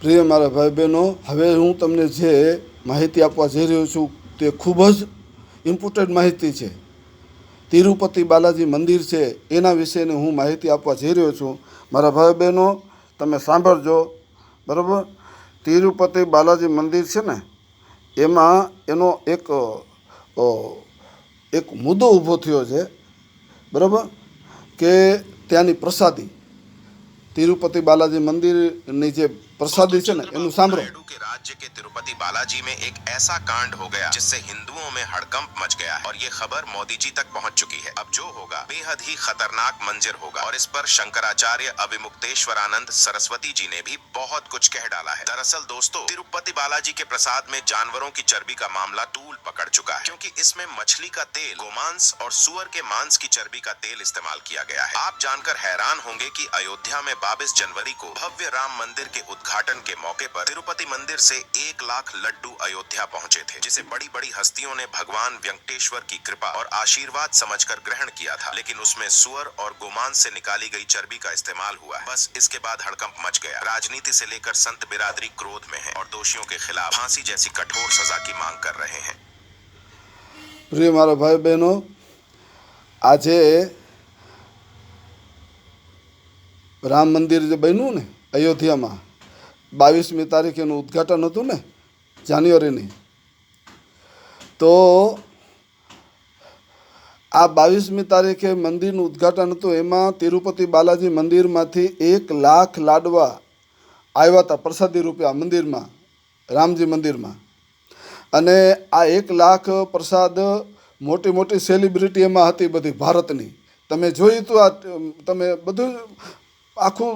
પ્રિય મારા ભાઈ બહેનો, હવે હું તમને જે માહિતી આપવા જઈ રહ્યો છું તે ખૂબ જ ઇમ્પોર્ટન્ટ માહિતી છે. તિરુપતિ બાલાજી મંદિર છે એના વિશેની હું માહિતી આપવા જઈ રહ્યો છું. મારા ભાઈ બહેનો, તમે સાંભળજો, બરાબર. તિરુપતિ બાલાજી મંદિર છે ને, એમાં એનો એક મુદ્દો ઊભો થયો છે, બરાબર, કે ત્યાંની પ્રસાદી, तिरुपति बालाजी मंदिर नीचे प्रसादी છે ને એનું સાંભળો. के राज्य के तिरुपति बालाजी में एक ऐसा कांड हो गया जिससे हिंदुओं में हड़कंप मच गया है और ये खबर मोदी जी तक पहुंच चुकी है. अब जो होगा बेहद ही खतरनाक मंजर होगा और इस पर शंकराचार्य अविमुक्तेश्वरानंद सरस्वती जी ने भी बहुत कुछ कह डाला है. दरअसल दोस्तों, तिरुपति बालाजी के प्रसाद में जानवरों की चर्बी का मामला तूल पकड़ चुका है, क्योंकि इसमें मछली का तेल, गोमांस और सुअर के मांस की चर्बी का तेल इस्तेमाल किया गया है. आप जानकर हैरान होंगे कि अयोध्या में 22 जनवरी को भव्य राम मंदिर के उद्घाटन के मौके पर तिरुपति मंदिर से 1 लाख लड्डू अयोध्या पहुंचे थे, जिसे बड़ी बड़ी हस्तियों ने भगवान वेंकटेश्वर की कृपा और आशीर्वाद समझकर ग्रहण किया था, लेकिन उसमें सुअर और गोमांस से निकाली गई चर्बी का इस्तेमाल हुआ है. बस इसके बाद हड़कंप मच गया. राजनीति से लेकर संत बिरादरी क्रोध में है और दोषियों के खिलाफ फांसी जैसी कठोर सजा की मांग कर रहे हैं. प्रिय मारा भाई बहनों, आज राम मंदिर जो बन्यु ने अयोध्या में 22મી તારીખે ઉદ્ઘાટન હતું ને, જાન્યુઆરીની, તો આ 22મી તારીખે મંદિરનું ઉદ્ઘાટન હતું. એમાં તિરુપતિ બાલાજી મંદિરમાંથી 1 લાખ લાડવા આવ્યા હતા પ્રસાદી રૂપે આ મંદિરમાં, રામજી મંદિરમાં. અને આ 1 લાખ પ્રસાદ મોટી મોટી સેલિબ્રિટી એમાં હતી, બધી ભારતની. તમે જોયું તો આ તમે બધું આખું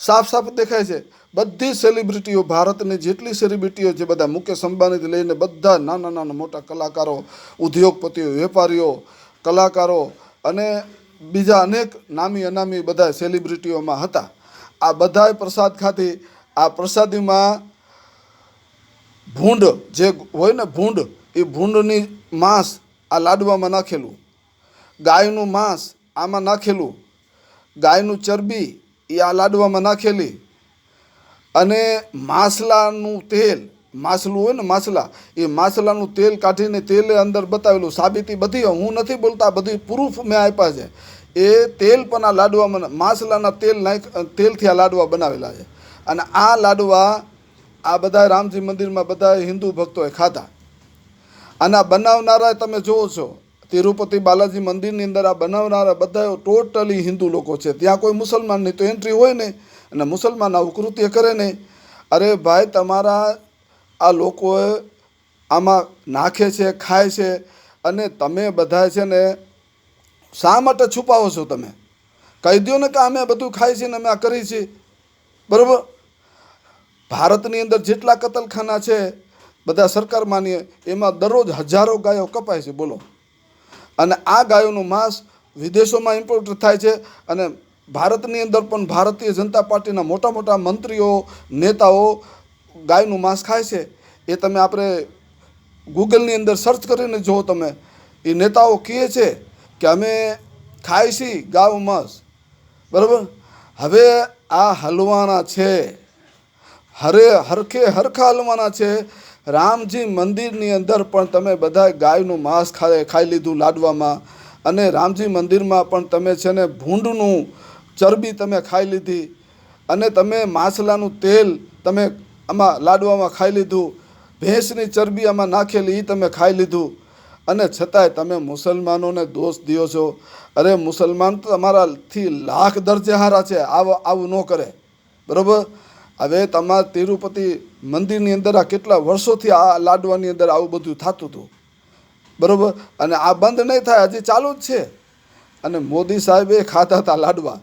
સાફ સાફ દેખાય છે. બધી સેલિબ્રિટીઓ, ભારતની જેટલી સેલિબ્રિટીઓ છે, બધા મુકેશ અંબાણીથી લઈને બધા નાના નાના મોટા કલાકારો, ઉદ્યોગપતિઓ, વેપારીઓ, કલાકારો અને બીજા અનેક નામી અનામી બધા સેલિબ્રિટીઓમાં હતા. આ બધાએ પ્રસાદ ખાધી. આ પ્રસાદીમાં ભૂંડ જે હોય ને, ભૂંડ, એ ભૂંડની માંસ આ લાડવામાં નાખેલું, ગાયનું માંસ આમાં નાખેલું, ગાયનું ચરબી એ આ લાડવામાં નાખેલી, અને માસલાનું તેલ, માસલું હોય ને માસલા, એ માસલાનું તેલ કાઢીને તેલે અંદર બતાવેલું. સાબિતી બધી, હું નથી બોલતા, બધી પ્રૂફ મેં આપ્યા છે. એ તેલ પણ આ લાડવામાં, માસલાના તેલથી આ લાડવા બનાવેલા છે. અને આ લાડવા આ બધા રામજી મંદિરમાં બધા હિન્દુ ભક્તોએ ખાધા. અને આ બનાવનારા તમે જુઓ છો, તિરુપતિ બાલાજી મંદિરની અંદર આ બનાવનારા બધા ટોટલી હિન્દુ લોકો છે. ત્યાં કોઈ મુસલમાનની તો એન્ટ્રી હોય નહીં, અને મુસલમાન આવું કૃત્ય કરે નહીં. અરે ભાઈ, તમારા આ લોકોએ આમાં નાખે છે, ખાય છે, અને તમે બધા છે ને શા માટે છુપાવો છો? તમે કહી દો ને કે અમે બધું ખાઈ છીએ ને અમે આ કરી છીએ, બરાબર. ભારતની અંદર જેટલા કતલખાના છે બધા સરકાર માનીએ, એમાં દરરોજ હજારો ગાયો કપાય છે, બોલો. અને આ ગાયોનું માંસ વિદેશોમાં ઇમ્પોર્ટ થાય છે. અને ભારતની અંદર પણ ભારતીય જનતા પાર્ટીના મોટા મોટા મંત્રીઓ, નેતાઓ ગાયનું માંસ ખાય છે. એ તમે આપણે ગૂગલની અંદર સર્ચ કરીને જુઓ તમે. એ નેતાઓ કહે છે કે અમે ખાઈ છીએ ગાય માંસ, બરાબર. હવે આ હલવાના છે, હરખા હલવાના છે. રામજી મંદિરની અંદર પણ તમે બધા ગાયનું માંસ ખાઈ લીધું લાડવામાં, અને રામજી મંદિરમાં પણ તમે છે ને ભૂંડનું ચરબી તમે ખાઈ લીધી, અને તમે માછલાનું તેલ તમે આમાં લાડવામાં ખાઈ લીધું, ભેંસની ચરબી આમાં નાખેલી એ તમે ખાઈ લીધું. અને છતાંય તમે મુસલમાનોને દોષ દો છો. અરે મુસલમાન તો તમારાથી લાખ દરજે હારા છે, આવું ન કરે, બરાબર. હવે તમારા તિરુપતિ મંદિરની અંદર આ કેટલા વર્ષોથી આ લાડવાની અંદર આવું બધું થતું હતું, બરાબર. અને આ બંધ નહીં થાય, હજી ચાલુ જ છે. અને મોદી સાહેબે ખાધા હતા લાડવા.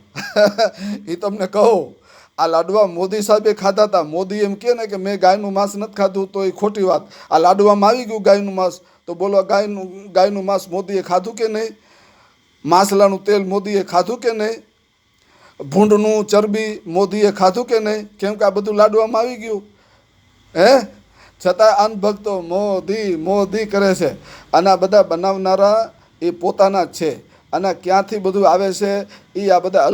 એ તમને કહો, આ લાડવા મોદી સાહેબે ખાધા હતા. મોદી એમ કહે ને કે મેં ગાયનું માંસ નથી ખાધું, તો એ ખોટી વાત. આ લાડવામાં આવી ગયું ગાયનું માંસ, તો બોલો ગાયનું માંસ મોદીએ ખાધું કે નહીં? માસલાનું તેલ મોદીએ ખાધું કે નહીં? ભૂંડનું ચરબી મોદીએ ખાધું કે નહીં? કેમ કે આ બધું લાડવામાં આવી ગયું. છતાં અંધભક્તો મોદી મોદી કરે છે. અને આ બધા બનાવનારા એ પોતાના જ છે. અને ક્યાંથી બધું આવે છે એ આ બધા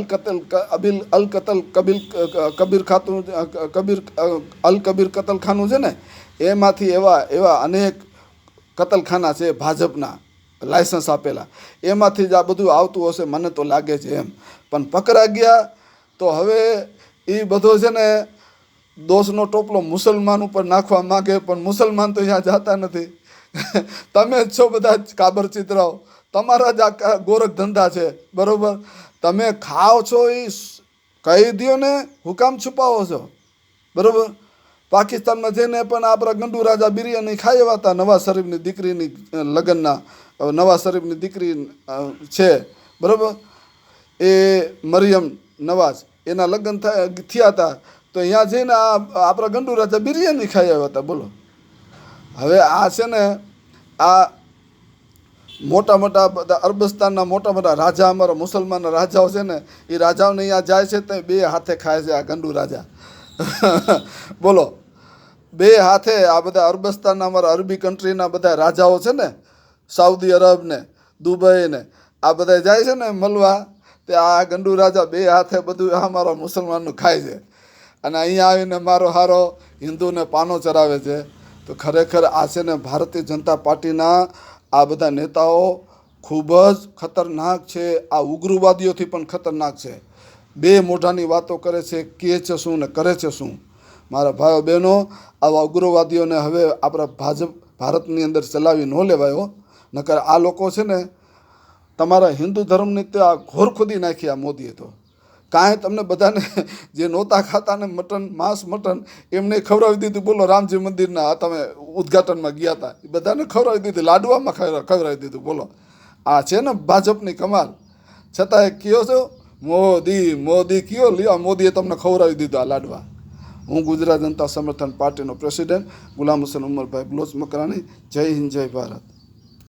કબીર ખાતું કબીર કતલખાનું છે ને એમાંથી એવા અનેક કતલખાના છે ભાજપના લાયસન્સ આપેલા, એમાંથી જ આ બધું આવતું હશે મને તો લાગે છે એમ. પણ પકડા ગયા તો હવે એ બધો છે ને દોષનો ટોપલો મુસલમાન ઉપર નાખવા માગે, પણ મુસલમાન તો અહીંયા જતા નથી. તમે જ છો બધા જ કાબર ચિતરાઓ, તમારા જ આ ગોરખ ધંધા છે, બરોબર. તમે ખાઓ છો એ કહી દો ને, હુકામ છુપાવો છો, બરોબર. પાકિસ્તાનમાં જઈને પણ આપણા ગંડુ રાજા બિરયાની ખાઈ આવ્યા હતા નવાઝ શરીફની દીકરીની લગ્નના. નવાઝ શરીફની દીકરી છે, બરોબર, એ મરિયમ નવાઝ, એના લગ્ન થયા હતા તો અહીંયા જઈને આપણા ગંડુ રાજા બિરયાની ખાઈ આવ્યા હતા, બોલો. હવે આ છે ને આ મોટા મોટા બધા અરબસ્તાનના મોટા મોટા રાજા, અમારા મુસલમાનના રાજાઓ છે ને, એ રાજાઓને અહીંયા જાય છે તો બે હાથે ખાય છે આ ગંડુ રાજા. બોલો, બે હાથે આ બધા અરબસ્તાનના અમારા અરબી કન્ટ્રીના બધા રાજાઓ છે ને, સાઉદી અરબ ને દુબઈ ને આ બધા જાય છે ને મળવા, તે આ ગંડુ રાજા બે હાથે બધું અમારા મુસલમાનનું ખાય છે અને અહીંયા આવીને મારો હારો હિન્દુને પાનો ચરાવે છે. તો ખરેખર આ છે ને ભારતીય જનતા પાર્ટીના આ બધા નેતાઓ ખૂબ જ ખતરનાક છે. આ ઉગ્રવાદીઓથી પણ ખતરનાક છે. બે મોઢાની વાતો કરે છે, કહે છે શું ને કરે છે શું. મારા ભાઈઓ બહેનો, આવા ઉગ્રવાદીઓને હવે આપણા ભારતની અંદર ચલાવી ન લેવાયો, નકર આ લોકો છે ને તમારા હિન્દુ ધર્મની તો આ ઘોર ખોદી નાખી આ મોદીએ તો. કાંઈ તમને બધાને જે નહોતા ખાતા ને માંસ મટન એમને ખવડાવી દીધું. બોલો, રામજી મંદિરના તમે ઉદ્ઘાટનમાં ગયા હતા, એ બધાને ખવડાવી દીધું, લાડવામાં ખવડાવી દીધું. બોલો, આ છે ને ભાજપની કમાલ. છતાંય કયો છો મોદી કયો લ્યો, મોદીએ તમને ખવડાવી દીધું આ લાડવા. હું ગુજરાત જનતા સમર્થન પાર્ટીનો પ્રેસિડેન્ટ ગુલામ હુસૈન ઉમરભાઈ બલોચ મકરાણી. જય હિન્દ, જય ભારત.